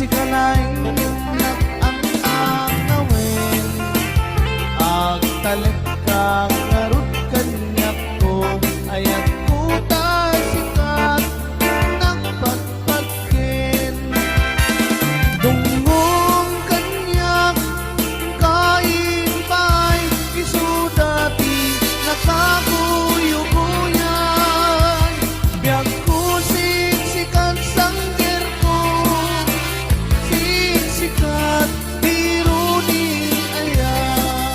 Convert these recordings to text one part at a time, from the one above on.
sikalay nag-ang-angawin agtalit kang narut kanyak ko ayat kuta sikat nagpagpagkin dungong kanyak kain pa'y isudati nakakuyukuyan biag ko siksikat sanggir ko siksikat biro ni ayan.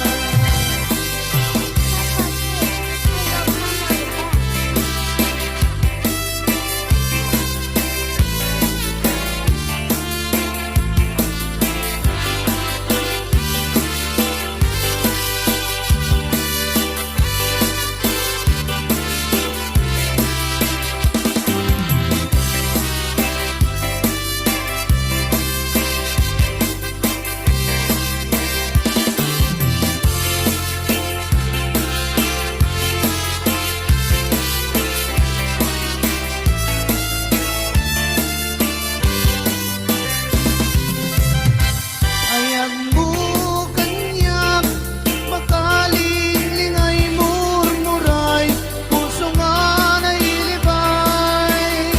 Ayag mo kanyak makalilingay murmuray puso nga nailibay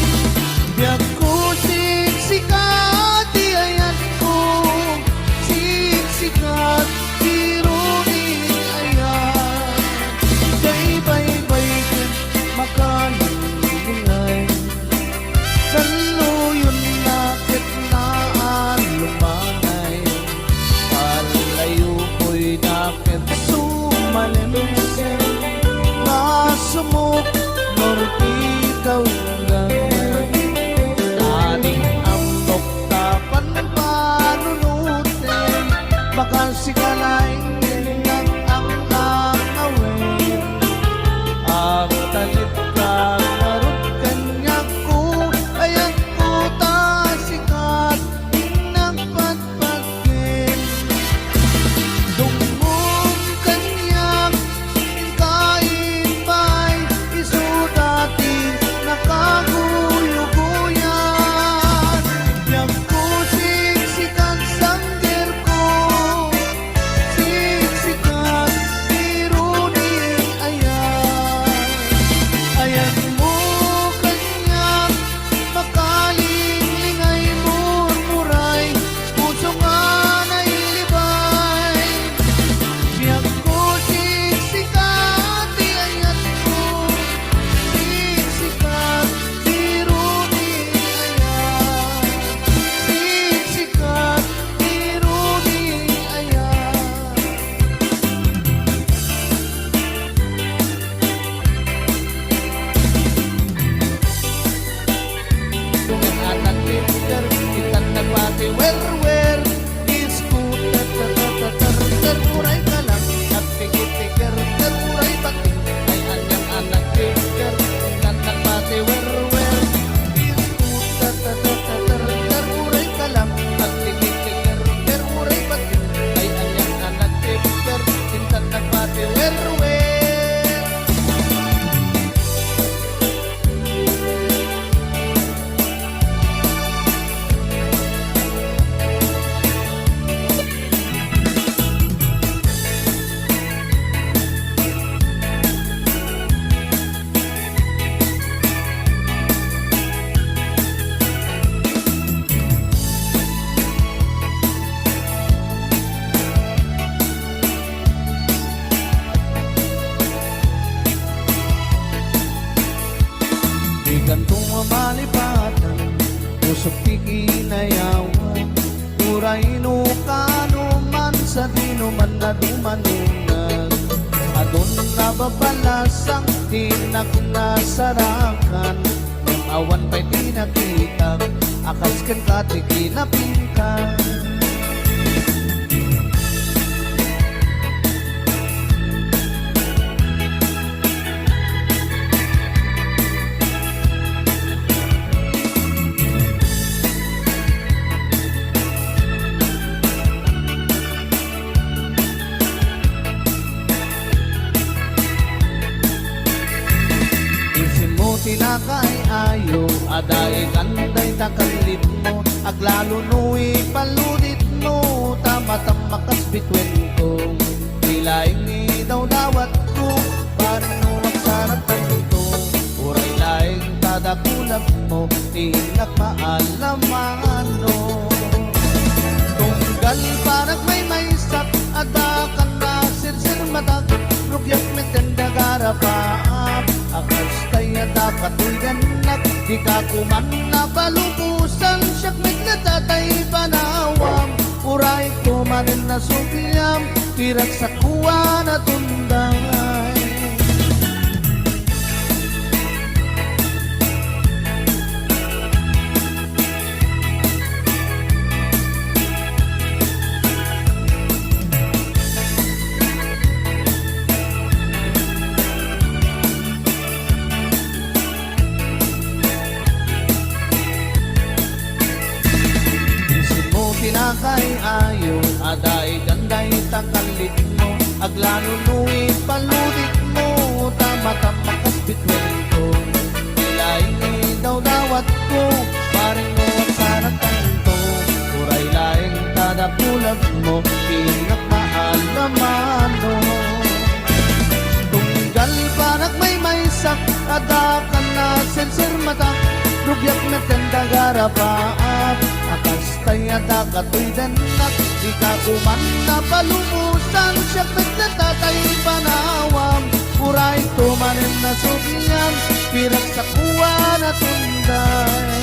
biag ko siksikat di ayat ko siksikat biro ni ayan kay baybay ken makalilingay saluyon nakit naan lumanay palayo ko'y nakit sumalimisen nasumok norti ikaw lang aning amok tapan panunutin bakal sikalay ng ang angawin ang talit ka narut kanyak ko ayat ko tasikat nagpagpagkin dungong kanyak kain pa'y isudati nakaguyuguyan biag ko siksikat sanggir ko siksikat biro ni ayan. Ayan mo kanyak makalilingay murmuray puso nga nailibay biag ko siksikat di ayat ko siksikat biro ni ayan siksikat biro ni ayan. Tungan atang tinder, kitang nagpati wer-wer iskutat teruray ka lang at pikit-pikir teruray pati ay anyang anak tinder, kitang nagpati wer-wer iskutat teruray ka lang at pikit-pikir teruray pati ay anyang anak tinder, kitang nagpati wer-wer. Di gantong mamalipatan, usok pikinayawan, uray no kano man sa dino man na dumanungan, adon na babalasang tinak nasarakan, ng awan pa'y di nakita, akas kan katiki na pinta. tinakay ayo aday kanday takalit mo, aglalo nu'y paludit mo, tama-tama kas bitwen ko. Ilaing ni daw dawat ko, parang nuwag saratan ko. Uray laing tadakulap mo, inak maalaman no. Tunggal parang may sak, adakan na sirsir matag, rugyak metenda garapaap, akas kaya dakatoy ganak, di ka kuman na balubusan, siyak nagnatatay panawam, uray kumanin na sukyam, pirat sa kuwa na tunday. Tinakay ayo, aday ganday takalit mo, aglano nu'y paludit mo, tama-tama kas bitwen ko. Ilaing ni daw dawat ko, paring mo at saratan ko. Uray laing tadakulab mo, pinak maalaman no. Tunggal panak may sak, adakan na sensir matak, rugyak na tenda garapaat, akas tayo dakatoy danak, di ka kuman na palumusan, siyak nagnatatay panawam, uray tumanin na subyam, pirak sa kuwa na tunday.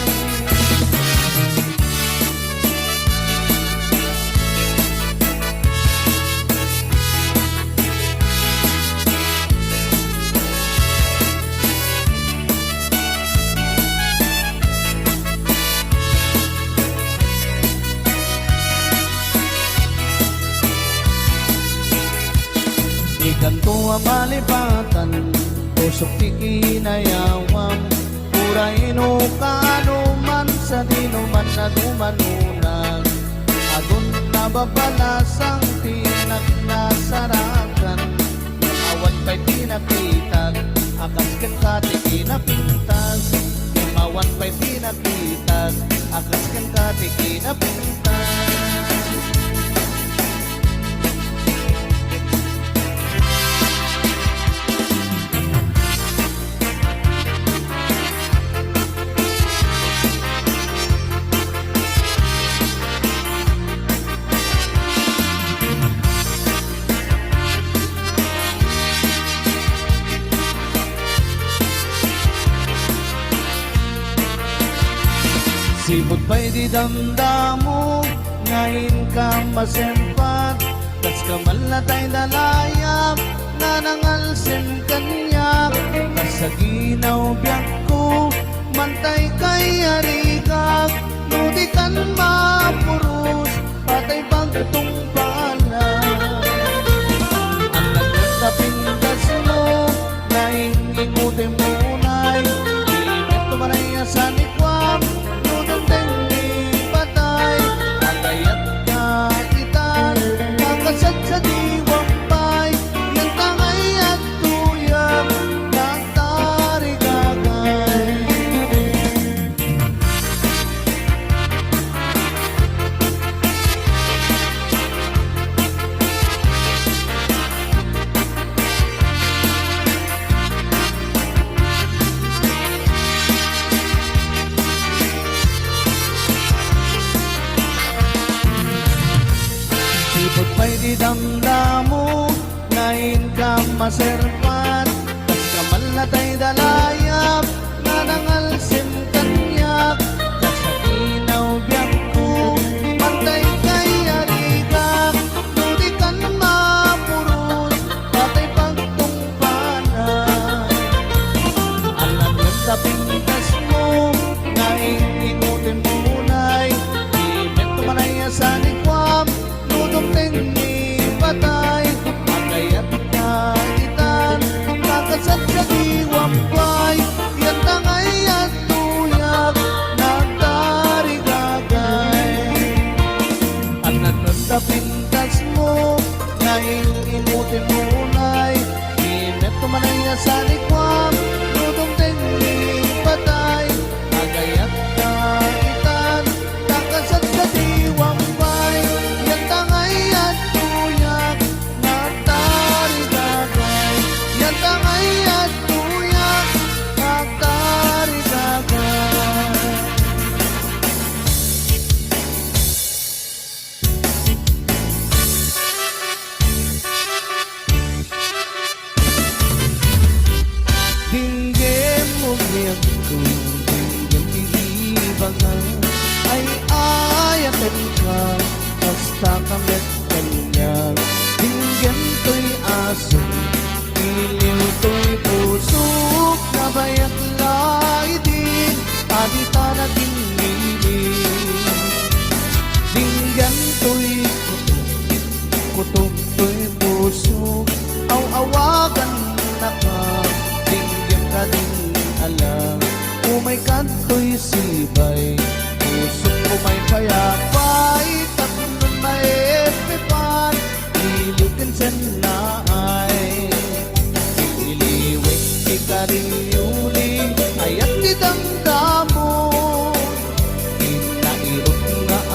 Ikanto ang malipatan, pusok tikinayawam, uraino kaano man sa dinuman na dumanunan, adun na babalasang tinak na sarakan, awan pa'y pinapitan, akas kang kati kinapintas, awan pa'y pinapitan, akas kang kati kinapintas. Sibot pa'y di damdamo, ngayon ka masempat, tas kamal na ta'y dalayap, nanangalsim kanyak, tas sa ginaw biyak ko, mantay kay arigag, nudikan mapurus, patay pagtong pala. Ang nagtapindas mo, ngayon ingutin mo unay, imet tumaraya sa nikwam, sa diwampay, ng tangay at tuyang ng tarigagay. Sipot pa'y di damdamo, ngayon ka maserpat, tas kamal na ta'y dalayap, nanangalsim kanyak, tas sa inaw biyak ko, pantay kay arigak, nudikan mapurus, patay pagtungpanan. Alam yung tapintas mo, ngayon ikutin mo unay, imet tumanay sa nikwam, nudong ni patay, magayat na itan, kakasat sa diwampay, yan tangay at tuyag, nagtarigagay. At nagtatapintas mo, ngayon imutin mo unay, imet tumanay sa nikwam, nudong ni patay, magayat na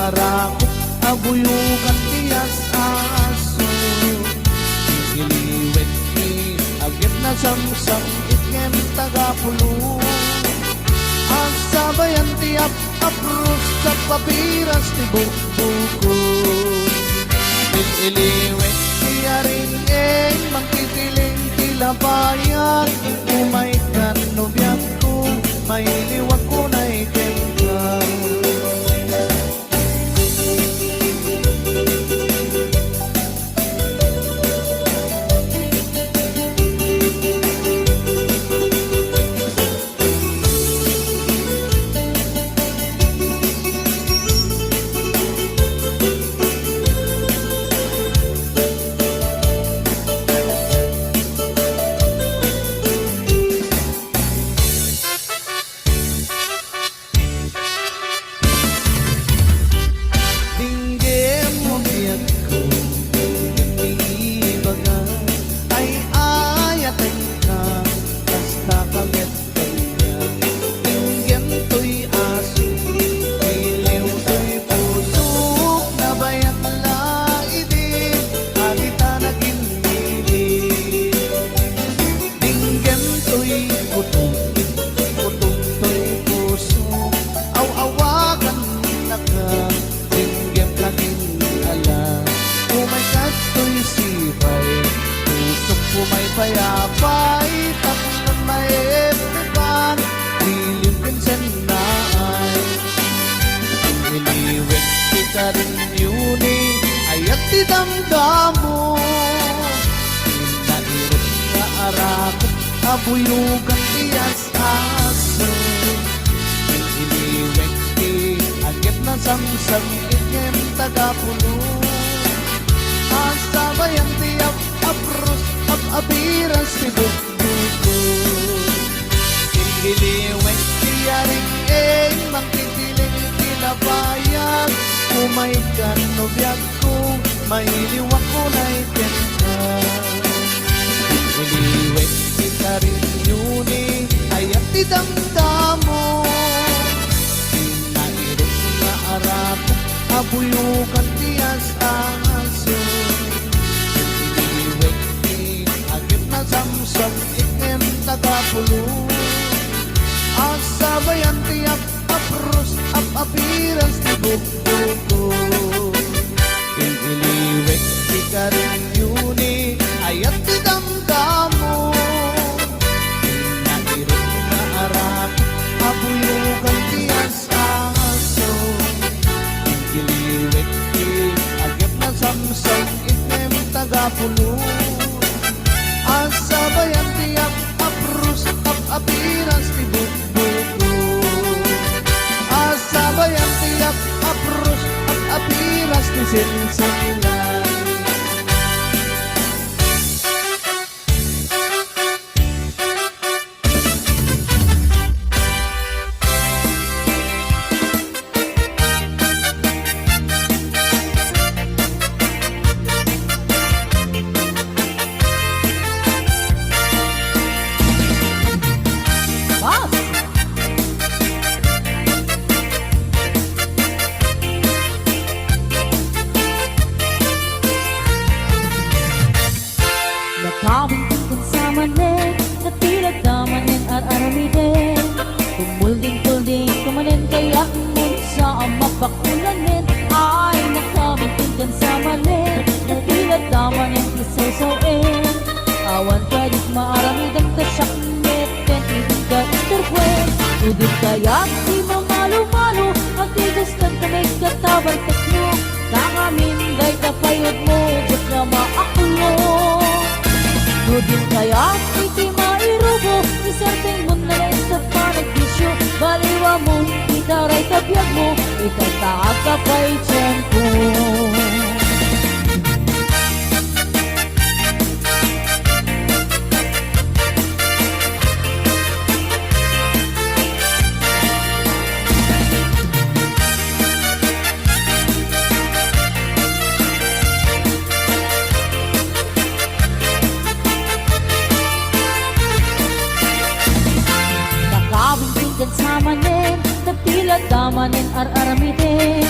arakot abuyukan tiyas aso iliwet ni agit na samsam itngem tagapulo ang sabayan tiap apros sa papiras ti buko iliwet niya rin magtitiling tilabayan umay kanubyan ko may liwag ko na ikengkang payapay tapos may epipan dilim pinsen na ay iniwet kita rin yuni ayat tidamdamo inahirap na arakot abuyugan tiyas aso iniwet ti agit na samsam inyem tagapulo asabayan tiyap apros apiras ti buko iliwet tiya rin magtitiling tilabayan umay kanubyan ko may liwak ko na ikenta iliwet kita rin yuni ayat tidamdamo inahirap na arap abuyukan tiyas aso samsam ikem tagapulo asabayan tiyak apros apiras ti buko iliwet ti karin yuni ayat ti damdamo inahirap na arap abuyukan tiyas aso iliwet ti agip na samsam ikem tagapulo asabayan tiyak apros apiras ti buko asabayan tiyak apros apiras ti sinsinan Nakawintong sa manin, natilag na manin at aramidin. Kumulding-kulding kumanin kaya mun sa mapakulanin. Ay nakawintong sa manin, natilag na manin isasawin. Awan ka dit maaramidang kasyaknit, kentibig ka isturkwen. Udin kaya di mamalo-malo, magtigas ka kamay katabar tekno. Kakamin gay tapayod mo, dik na maakulo. Udin kaya iti mairubo isarting mo na lang sa panagbisyo baliwa mo, itaray kabiyag mo itataag ka pa'y tiyempo Damanin, nagpilat damanin ar-aramidin.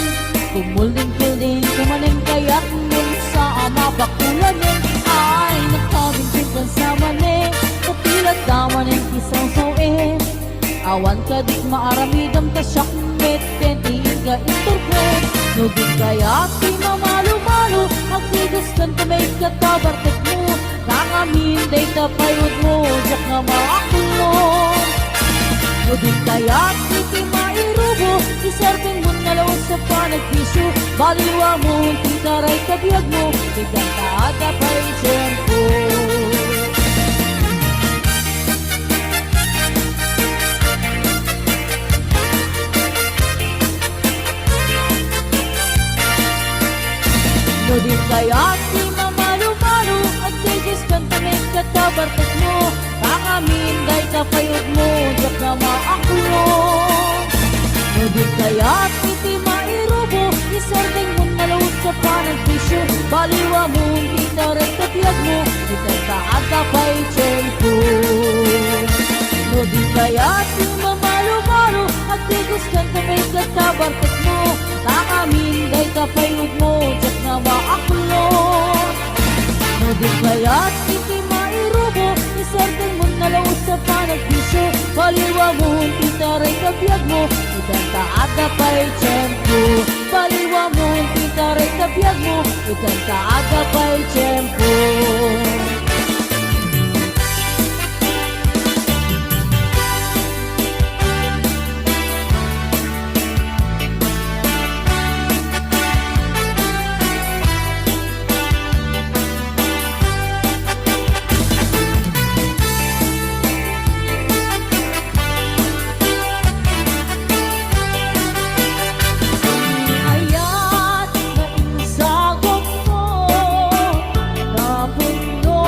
Awan ka di maaramidam ka syakmet Kentiin ka interpret Nugid kaya ti mamalo-malo Agtigas kan kamay ka tabartek mo Nangamin day tapayod mo Diyak nga maakulong Nugid kaya ti mairubo Iserving mo na lawas sa panagpisyo Baliwa mo ti taray kabiyag mo Bigyan taada pa'y tiyempo No din kaya di mamalo-malo At tigis kanta may katabartas mo Pangamin day kapayod mo Diyak na maakulong No din kaya iti mairubo Isarding mo nalawag sa panagpisyo Baliwa mo kita rin kapiyag mo Itay kaata pa'y tiyempo No din kaya di mamalo-malo At tigis kanta may katabartas mo Pangamin day kapayod mo Diyak na maakulong No din kaya't iti mairubo Isarding mo nalawas sa panagpisyo Baliwa mo titaray kabiyag mo Itang taada pa'y tiyempo Baliwa mo titaray kabiyag mo Itang taada pa'y tiyempo Ayat na insagop mo Na puno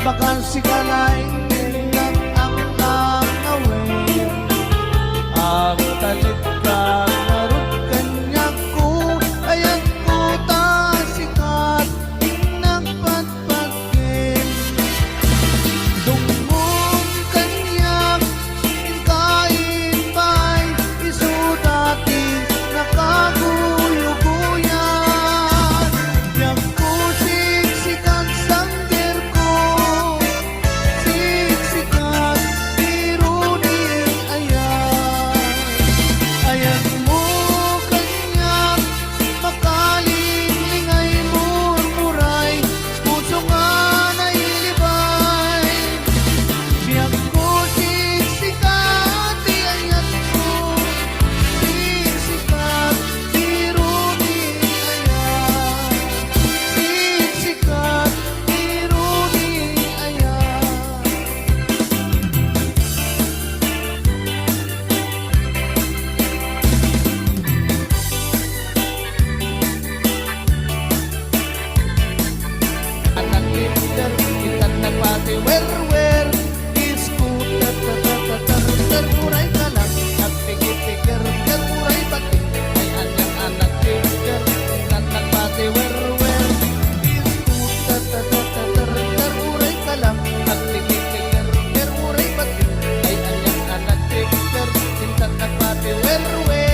bakal sigalay ng ang away. Ang talit ka narot kanya ko, ayan ko ta sikat ng patpagin. Dungong kanyak kain ba'y iso dati nakaguyuguyan. Yang ko siksikan sangger ko, siksikan irunin ayan. Ayan mo kanyak makalingling ay murmuray, puso nga nailibay. Biyak ko siksikat iayat ko, siksikat irunin ayan. Siksikat irunin ayan. Anak kinder, kita nagpati wer-wer, iskuter, teruray ka lang, at pigit-pigir, teruray pati, ay anyang anak kinder, kita nagpati wer-wer, iskuter, teruray ka lang, at pigit-pigir, teruray pati, ay anyang anak kinder, kita nagpati wer-wer.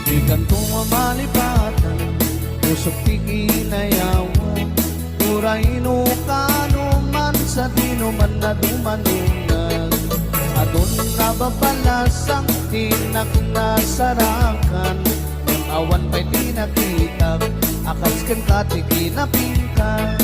Di ganito mamalipatan, usok tiginayawan, uraino kanuman sa dinuman na dumanungan. Adun na babalasang tinak nasarakan, ang awan ba'y di nakita, akas kan katikinapingkan.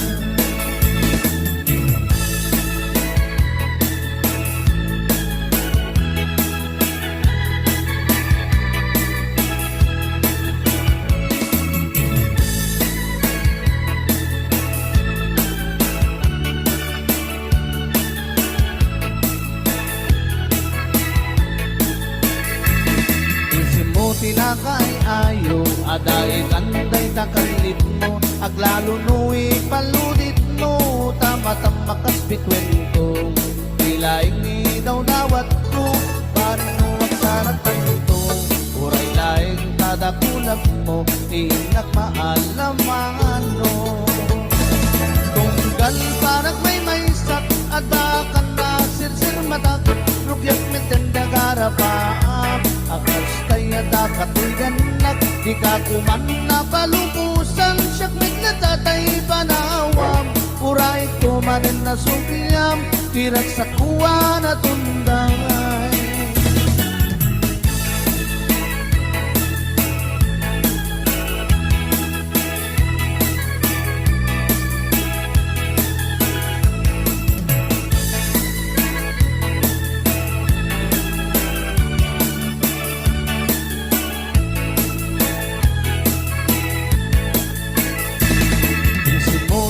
Tinakay ayo, aday kanday takalit mo, aglalo nu'i paludit mo, tama-tam makas bitwen ko. Tilaing ni daw dawat ko, parino agsaratan to, uray laing tadakulap mo, inak maalaman no. Tunggal parang may sak, adakan na sirsir matak, rugyak mitenda garapaan, akas kaya dakatuyan nag, di ka kuman na palupusan, siyak nagnatatay panawam, uray kumanin na sukiyam, tirak sa kuwa na tunday.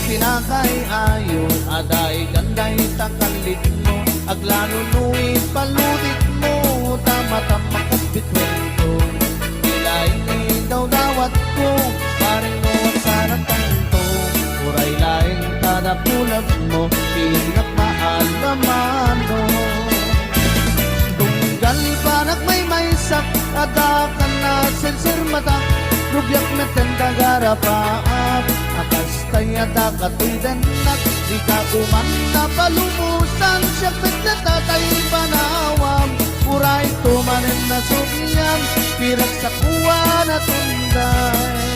Tinakay ayo, aday ganday takalit mo, aglalo nu'i paludit mo, tama-tam makas bitwen ko. Tilaing ni daw dawat ko, paring mo ang saratan to, uray laing tadapulag mo, pinak maalaman no. Tunggal panak may sak, adakan na sensir matak, rugyak metenda garapaat, akas kaya dakatoy denak, di ka kuman na palumusan, siyak nagnatatay panawam, uray tumanin na sukiyam, pirak sa kuwa na tunday.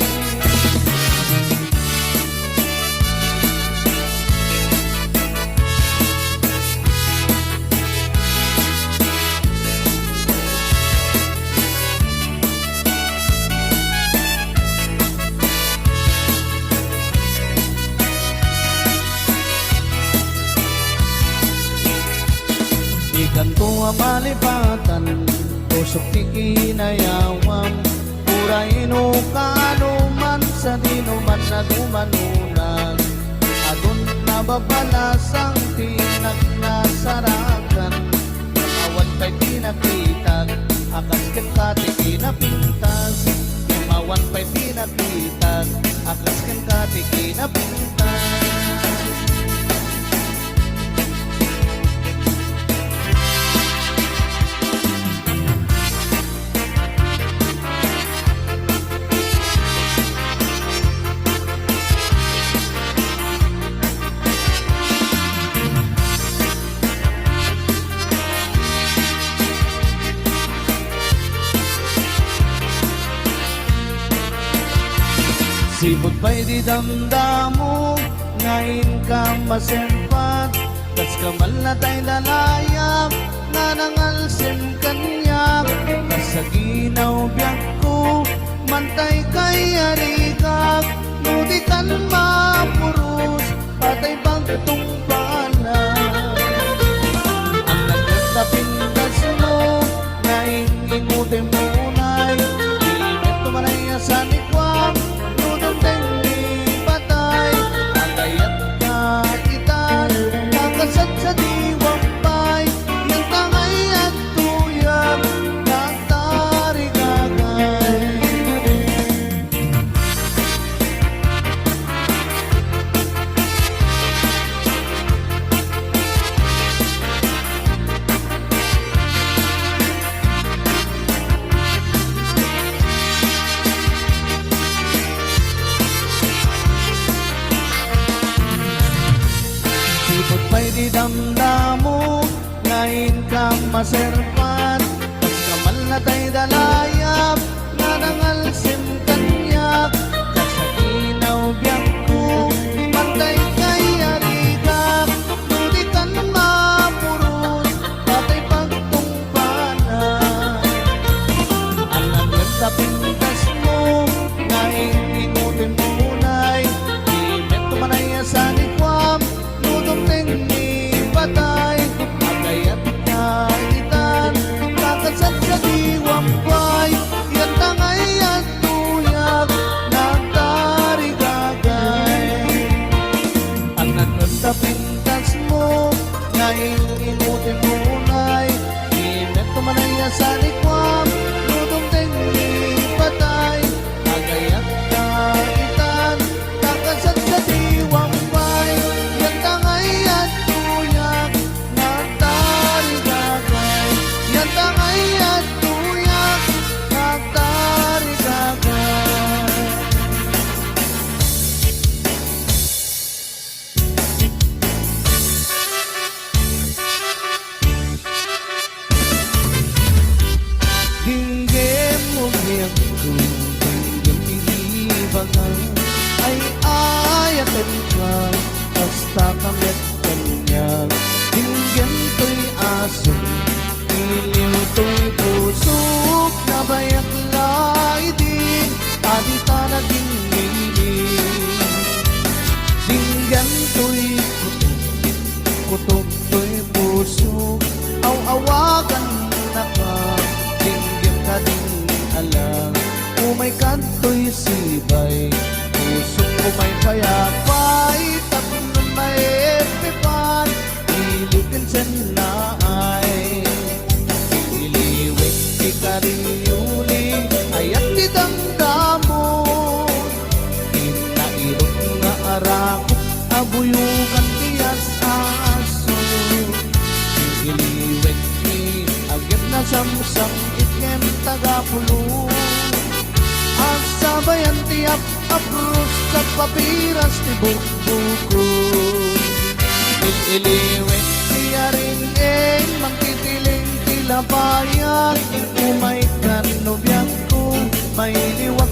mamalipatan, tusok ti kinayawam, uraino kanuman sa dinuman na dumanunag, adun na babalasang tinak na sarakan, awan pa'y pinakitag, akas ken kati kinapintas, awan pa'y pinakitag, akas ken kati kinapintas. Sipot pa'y di damdamo, ngayon ka masempat, tas kamal na ta'y lalayap, nga nangalsim kanyak, tas sa ginaw biyak ko, mantay kay arigak, nudi kan mapurus, patay pagtong pala. Ang nagtatapindas mo, ngayon ingutin mo unay, init tumanay sa nikwak, sa diwang pay, yung tangay at tuyang nagtarigagay. Sipot pa'y di damdamo, ngayon ka maserpat, tas kamal na ta'y dalayap, nga nangalsim kanyak, kas sa inaw biyak ko, mantay kay arigak, nudi kan mapurus, patay pagtungpanan. Alam nagtapintas mo, ngayon ingutin munay, imet tumanay sa nikwam, nudong tingni patay, agayat kaitan, kakasat sa diwang pay, yan tangay at tuyag, nagtarigagay. Ang nagtatapintas mo, ngayon inutin munay, imet tumanay sa likwam, nudong tingni patay, agayat kaitan, kakasat sa diwang pay, yan tangay at tuyag, nagtarigagay. Yan tangay at tuyag, nagtarigagay. Dinggem mo biyak ko, dinggem pilibagan, ay ayatin ka, basta kamit kanyag. Dinggem to'y aso, iliw to'y pusok, nabayak lai din, adita na dinggilin. Dinggem to'y kutok to'y pusok, aw-awagan na ka, dinggem ka din alam. Umay kanto'y sibay, pusok umay payapay, tapos may epipan, ilitin sen na ay. Iliwik di kariyuli, ayat di damdamon, inairot nga arakot, abuyukan tiyas aso. Iliwik di agit na samsang itkem tagapulo, ang sabayan tiap apros sa papiras ti bukbuko. Iliwik siya rin mangtitiling tilabayan, umay kanubyak ko, may liwak